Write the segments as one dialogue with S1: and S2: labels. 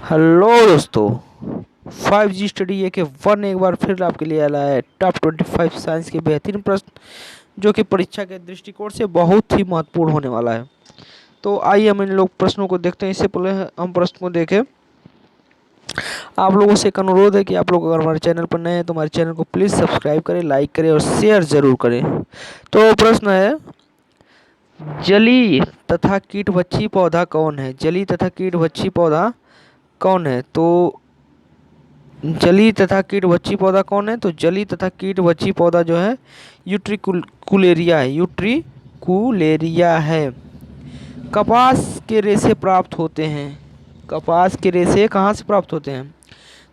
S1: Hello दोस्तों, 5G study ए के one एक बार फिर आपके लिए आया है टॉप 25 साइंस के बेहतरीन प्रश्न, जो कि परीक्षा के दृष्टिकोण से बहुत ही महत्वपूर्ण होने वाला है। तो आइए हम इन लोग प्रश्नों को देखते हैं। इससे पहले हम प्रश्न को देखें, आप लोगों से एक अनुरोध है कि आप लोग अगर हमारे चैनल पर नए हैं तो हमारे चैनल को प्लीज़ सब्सक्राइब करें, लाइक करें और शेयर ज़रूर करें। तो प्रश्न है, जलीय तथा कीटभक्षी पौधा कौन है? जलीय तथा कीटभक्षी पौधा कौन है? तो जलीय तथा कीटभक्षी पौधा कौन है? तो जलीय तथा कीटभक्षी पौधा जो है यूट्रिकुलेरिया है। यूट्रिकुलेरिया है। कपास के रेशे प्राप्त होते हैं। कपास के रेशे कहाँ से प्राप्त होते हैं?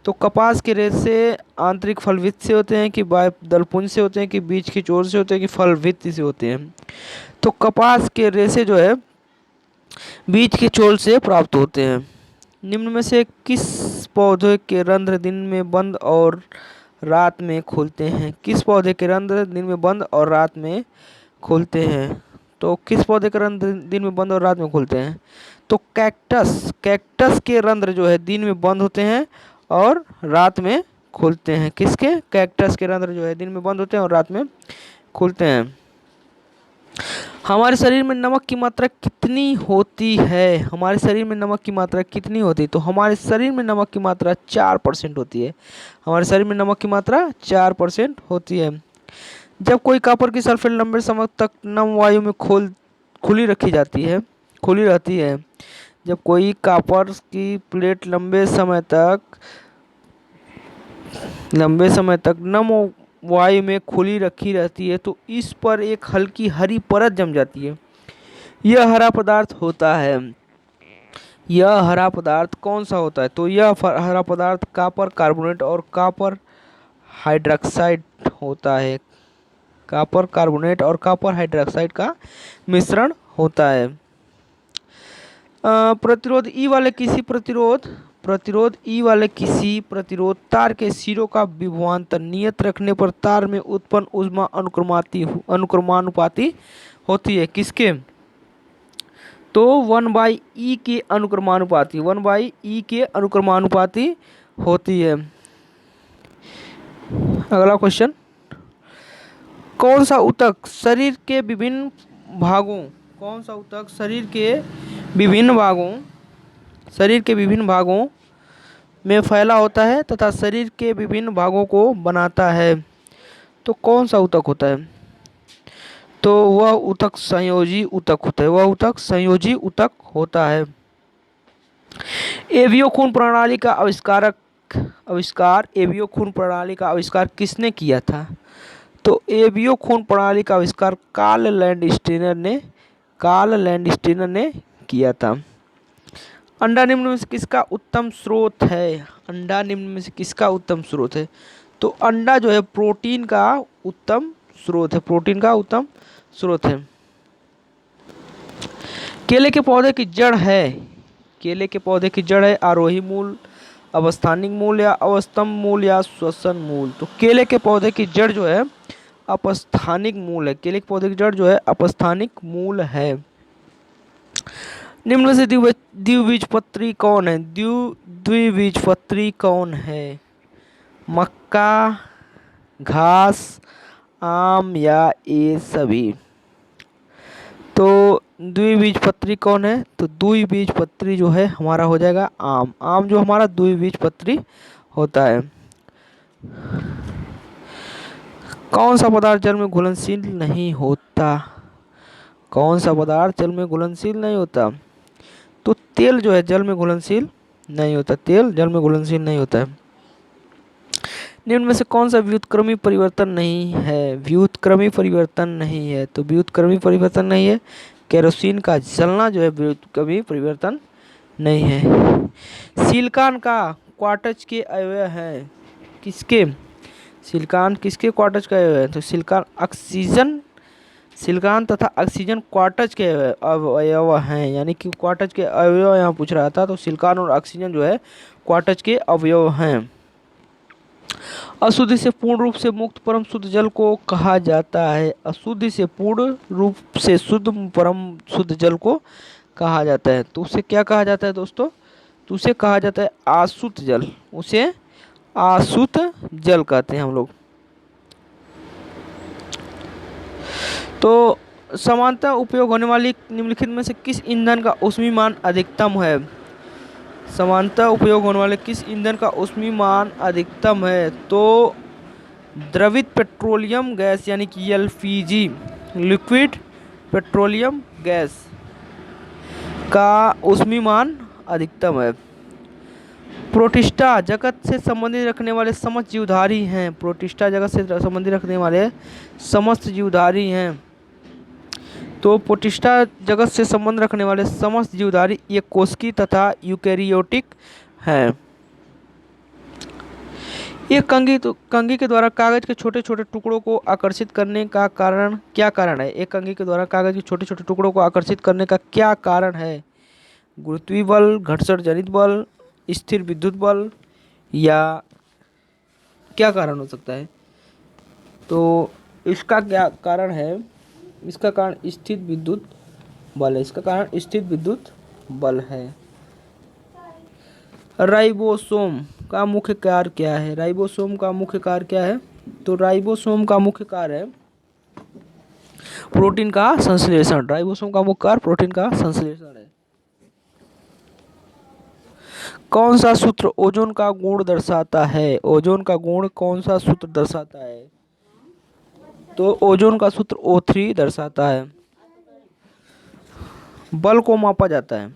S1: तो कपास के रेशे आंतरिक फलभित्ति से होते हैं कि बाह्य से होते हैं कि बीज की चोर से होते हैं कि फलभित्ति से होते हैं? तो कपास के रेशे जो है बीज के चोल से प्राप्त होते हैं। निम्न में से किस पौधे के रंध्र दिन में बंद और रात में खुलते हैं? किस पौधे के रंध्र दिन में बंद और रात में खुलते हैं? तो किस पौधे के रंध्र दिन में बंद और रात में खुलते हैं? तो कैक्टस के रंध्र जो है दिन में बंद होते हैं और रात में खुलते हैं। किसके? कैक्टस के रंध्र जो है दिन में बंद होते हैं और रात में खुलते हैं। हमारे शरीर में नमक की मात्रा कितनी होती है? हमारे शरीर में नमक की मात्रा कितनी होती है? तो हमारे शरीर में नमक की मात्रा 4% होती है। हमारे शरीर में नमक की मात्रा 4% होती है। जब कोई कॉपर की सल्फेट लंबे समय तक नम वायु में खुली रखी जाती है, खुली रहती है, जब कोई कॉपर की प्लेट लंबे समय तक नम वायु में खुली रखी रहती है तो इस पर एक हल्की हरी परत जम जाती है। यह हरा पदार्थ होता है। यह हरा पदार्थ कौन सा होता है? तो यह हरा पदार्थ कॉपर कार्बोनेट और कॉपर हाइड्रोक्साइड होता है। कॉपर कार्बोनेट और कॉपर हाइड्रोक्साइड का मिश्रण होता है। प्रतिरोध ई वाले किसी प्रतिरोध तार के सिरों का विभवांतर नियत रखने पर तार में उत्पन्न ऊष्मा अनुक्रमानुपाती होती है। किसके? तो 1/E के अनुक्रमानुपाती, 1/E के अनुक्रमानुपाती होती है। अगला क्वेश्चन, कौन सा ऊतक शरीर के विभिन्न भागों में फैला होता है तथा शरीर के विभिन्न भागों को बनाता है? तो कौन सा ऊतक होता है? तो वह ऊतक संयोजी ऊतक होता है। वह ऊतक संयोजी ऊतक होता है। एवियो खून प्रणाली का आविष्कार किसने किया था? तो एवियो खून प्रणाली का आविष्कार कार्ल लैंडस्टीनर ने किया था। अंडा निम्न में से किसका उत्तम स्रोत है? अंडा निम्न में से किसका उत्तम स्रोत है? तो अंडा जो है प्रोटीन का उत्तम स्रोत है। प्रोटीन का उत्तम स्रोत है। केले के पौधे की जड़ है आरोही मूल, अवस्थानिक मूल या अवस्थम मूल या श्वसन मूल? तो केले के पौधे की जड़ जो है अपस्थानिक मूल है। केले के पौधे की जड़ जो है अपस्थानिक मूल है। निम्न में से द्विबीजपत्री कौन है? द्विबीजपत्री कौन है? मक्का, घास, आम या ये सभी? तो द्विबीजपत्री कौन है? तो द्विबीजपत्री जो है हमारा हो जाएगा आम। आम जो हमारा द्विबीजपत्री होता है। कौन सा पदार्थ जल में घुलनशील नहीं होता? कौन सा पदार्थ जल में घुलनशील नहीं होता? तो तेल जो है जल में घुलनशील नहीं होता। तेल जल में घुलनशील नहीं होता है। निम्न में से कौन सा व्युत्क्रमी परिवर्तन नहीं है? व्युत्क्रमी परिवर्तन नहीं है। तो व्युत्क्रमी परिवर्तन नहीं है। केरोसिन का जलना जो है व्युत्क्रमी परिवर्तन नहीं है। सिलिकॉन का क्वार्टज के अवयव है। किसके? सिलिकॉन किसके क्वार्टज का अवयव है? तो सिलिकॉन तथा ऑक्सीजन क्वार्टज के अवयव हैं। यानी कि क्वार्टज के अवयव यहाँ पूछ रहा था, तो सिलिकॉन और ऑक्सीजन जो है क्वार्टज के अवयव हैं। अशुद्धि से पूर्ण रूप से मुक्त परम शुद्ध जल को कहा जाता है। अशुद्धि से पूर्ण रूप से शुद्ध परम शुद्ध जल को कहा जाता है। तो उसे क्या कहा जाता है दोस्तों? तो उसे कहा जाता है आसुत जल, उसे आसुत जल कहते हैं हम लोग। तो सामान्यतः उपयोग होने वाली निम्नलिखित में से किस ईंधन का ऊष्मीमान अधिकतम है? सामान्यतः उपयोग होने वाले किस ईंधन का ऊष्मीमान अधिकतम है? तो द्रवित पेट्रोलियम गैस यानी कि एलपीजी, लिक्विड पेट्रोलियम गैस का ऊष्मीमान अधिकतम है। प्रोटिस्टा जगत से संबंधित रखने वाले समस्त जीवधारी हैं। प्रोटिस्टा जगत से संबंधित रखने वाले समस्त जीवधारी हैं। तो प्रोटिस्टा जगत से संबंध रखने वाले समस्त जीवधारी ये कोशिकी तथा यूकेरियोटिक हैं। एक कंघी के द्वारा कागज के छोटे छोटे टुकड़ों को आकर्षित करने का कारण क्या कारण है? एक कंघी के द्वारा कागज के छोटे छोटे टुकड़ों को आकर्षित करने का क्या कारण है? गुरुत्वीय बल, घर्षण जनित बल, स्थिर विद्युत बल, या क्या कारण हो सकता है? तो इसका क्या कारण है? इसका कारण स्थिर विद्युत बल है। इसका कारण स्थिर विद्युत बल है। राइबोसोम का मुख्य कार्य क्या है? राइबोसोम का मुख्य कार्य क्या है? तो राइबोसोम का मुख्य कार्य है प्रोटीन का संश्लेषण। राइबोसोम का मुख्य कार्य प्रोटीन का संश्लेषण है। कौन सा सूत्र ओजोन का गुण दर्शाता है? ओजोन का गुण कौन सा सूत्र दर्शाता है? तो ओजोन का सूत्र O3 दर्शाता है। बल को मापा जाता है।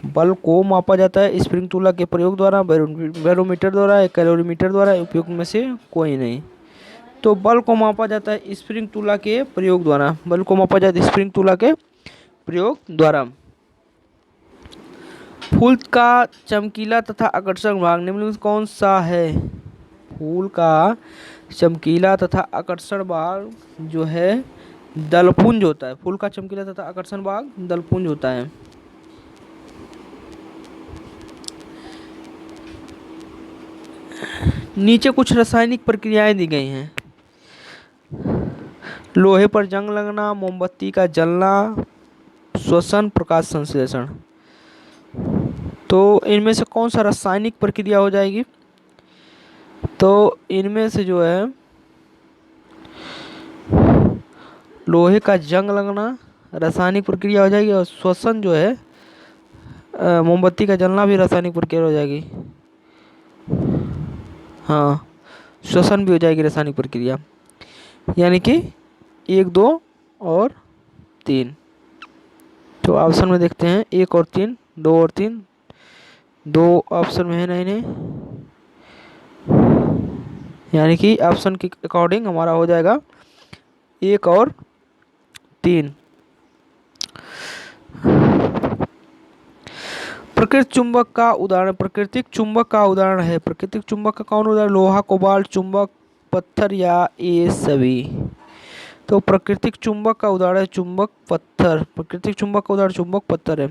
S1: बल को मापा जाता है स्प्रिंग तुला के प्रयोग द्वारा, बैरोमीटर द्वारा या कैलोरीमीटर द्वारा, उपयोग में से कोई नहीं। तो बल को मापा जाता है स्प्रिंग तुला के प्रयोग द्वारा। बल को मापा जाता है स्प्रिंग तुला के प्रयोग द्वारा। फूल का चमकीला तथा आकर्षक भाग निम्नलिखित में कौन सा है? फूल का चमकीला तथा आकर्षण भाग जो है दलपुंज होता है। फूल का चमकीला तथा आकर्षण भाग दलपुंज होता है। नीचे कुछ रासायनिक प्रक्रियाएं दी गई हैं। लोहे पर जंग लगना, मोमबत्ती का जलना, श्वसन, प्रकाश संश्लेषण। तो इनमें से कौन सा रासायनिक प्रक्रिया हो जाएगी? तो इनमें से जो है लोहे का जंग लगना रासायनिक प्रक्रिया हो जाएगी, और श्वसन जो है मोमबत्ती का जलना भी रासायनिक प्रक्रिया हो जाएगी। हाँ, श्वसन भी हो जाएगी रासायनिक प्रक्रिया। यानी कि 1, 2 और 3। तो ऑप्शन में देखते हैं 1 और 3, 2 और 3। 2 ऑप्शन में है नहीं, यानी कि ऑप्शन के अकॉर्डिंग हमारा हो जाएगा 1 और 3। प्राकृतिक चुंबक का उदाहरण। प्राकृतिक चुंबक का उदाहरण है। प्राकृतिक चुंबक का कौन उदाहरण? लोहा, कोबाल्ट, चुंबक, पत्थर, या ये सभी। तो प्राकृतिक चुंबक का उदाहरण है चुंबक पत्थर। प्राकृतिक चुंबक का उदाहरण चुंबक पत्थर है।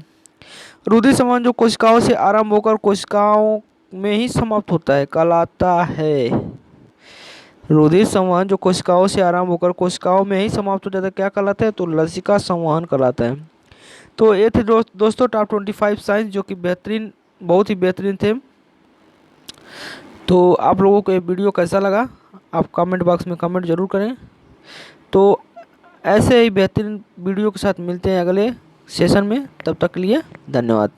S1: रुधिर संवहन जो कोशिकाओं से आरंभ होकर कोशिकाओं में ही समाप्त होता है कहलाता है। रुधिर संवहन जो कोशिकाओं से आरंभ होकर कोशिकाओं में ही समाप्त हो जाता है क्या कहलाता है? तो लसिका संवहन कहलाता है। तो ये थे दोस्तों टॉप 25 साइंस, जो कि बेहतरीन, बहुत ही बेहतरीन थे। तो आप लोगों को ये वीडियो कैसा लगा आप कमेंट बॉक्स में कमेंट जरूर करें। तो ऐसे ही बेहतरीन वीडियो के साथ मिलते हैं अगले सेशन में। तब तक के लिए धन्यवाद।